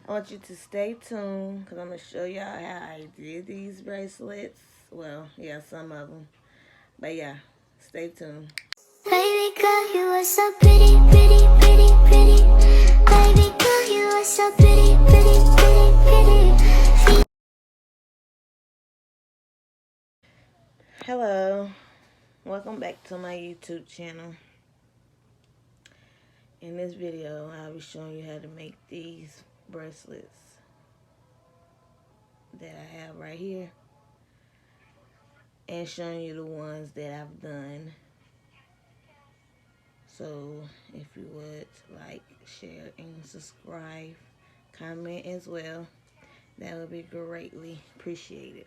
I want you to stay tuned because I'm going to show y'all how I did these bracelets. Well, yeah, some of them. But yeah, stay tuned. Baby girl, you are so pretty, pretty, pretty, pretty. Baby girl, you are so pretty, pretty, pretty, pretty. Hello, welcome back to my YouTube channel. In this video, I'll be showing you how to make these bracelets that I have right here, and showing you the ones that I've done. So if you would like, share, and subscribe, comment as well, that would be greatly appreciated.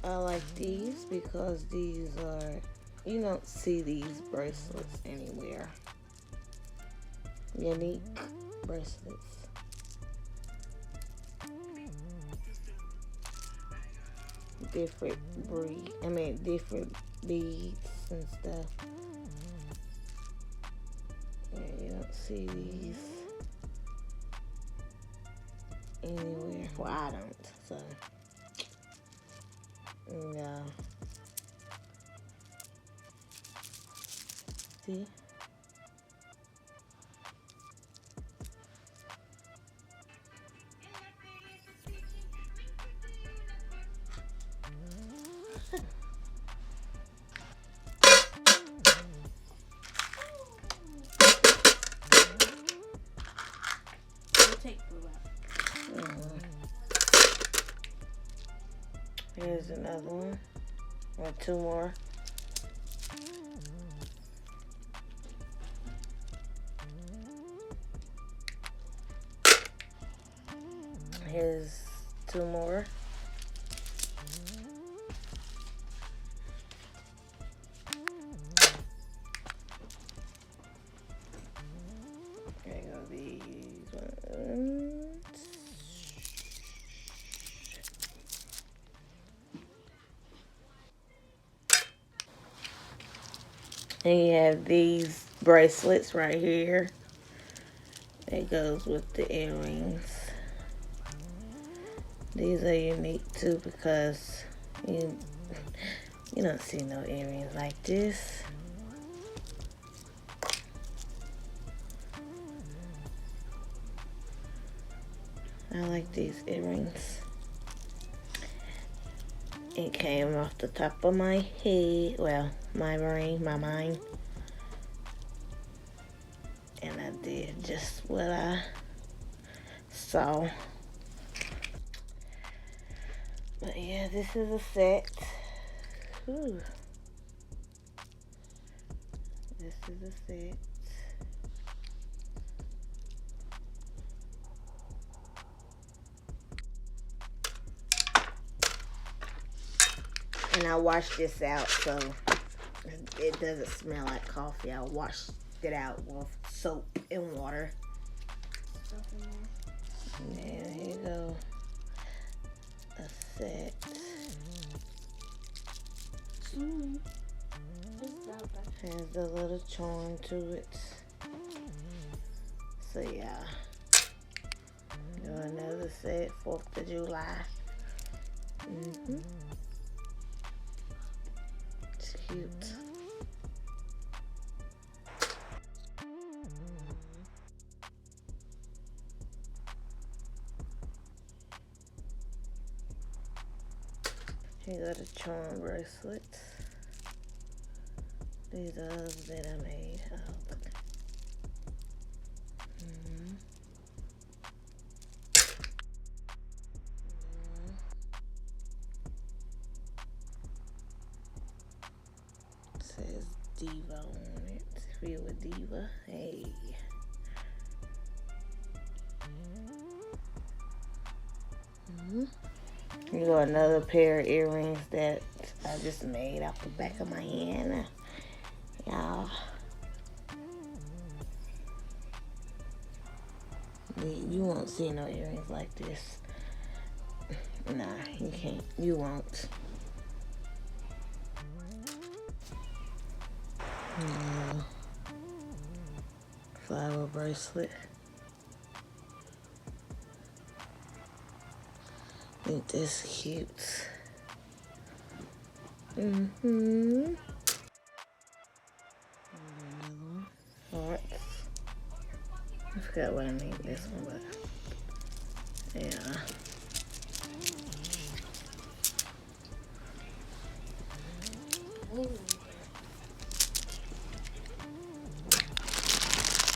I like these because these are, you don't see these bracelets anywhere. Unique bracelets. Different different beads and stuff. Yeah, you don't see these anywhere. Well, I don't, so yeah. See? Here's another one, or two more. Here's two more. There go these ones. And you have these bracelets right here. That goes with the earrings. These are unique too because you don't see no earrings like this. I like these earrings. It came off the top of my head. Well, my brain, my mind. And I did just what I saw. But yeah, this is a set. Ooh. This is a set. And I washed this out so it doesn't smell like coffee. I washed it out with soap and water. And here you go. A set. Has a little charm to it. So yeah. Got another set, 4th of July. It's cute. Here got a charm bracelet. These are that I made. Says Diva on it. Feel a diva. Hey. You got another pair of earrings that I just made off the back of my hand. Y'all. You won't see no earrings like this. Nah, you can't. You won't. Flower bracelet. Ain't this cute? Another one. Hearts. I forgot what I named this one, but yeah.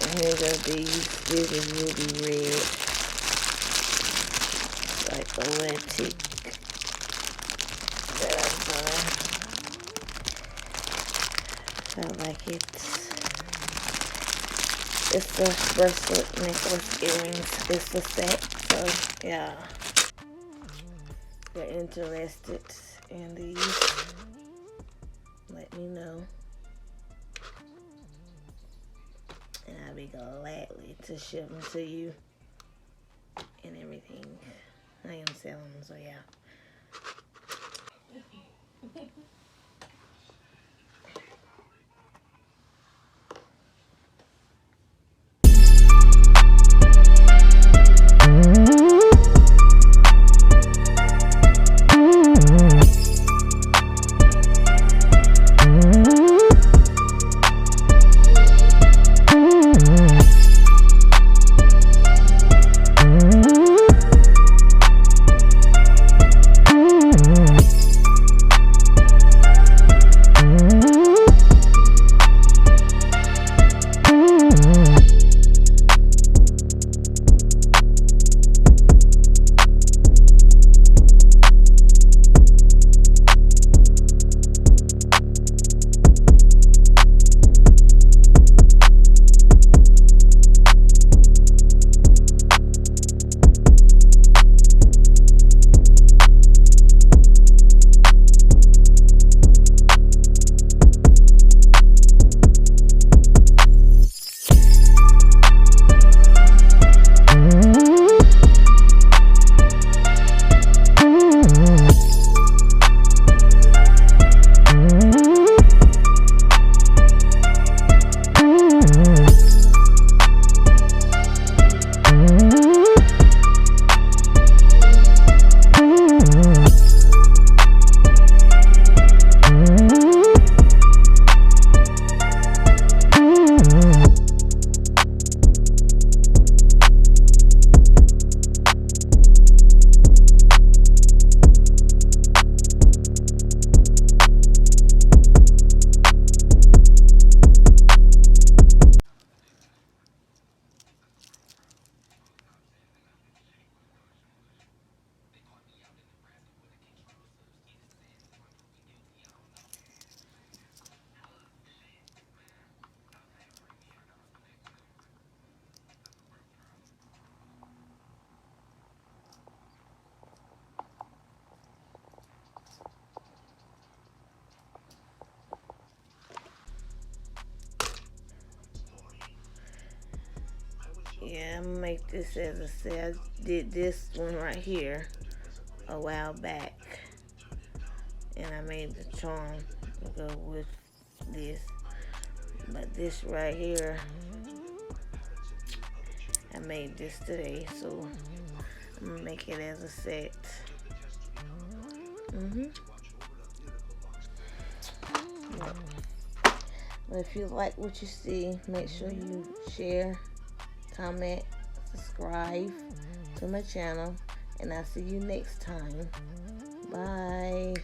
And here go these. These are ruby red. Like a red tick that I've done. I like it. It's the bracelet, necklace, earrings. It's the set. So yeah. If you're interested And these, let me know. And I'll be gladly to ship them to you and everything. I am selling them, so yeah. Yeah, I'm gonna make this as a set. I did this one right here a while back, and I made the charm to go with this. But this right here, I made this today, so I'm gonna make it as a set. But if you like what you see, make sure you share, comment, subscribe to my channel, and I'll see you next time. Bye.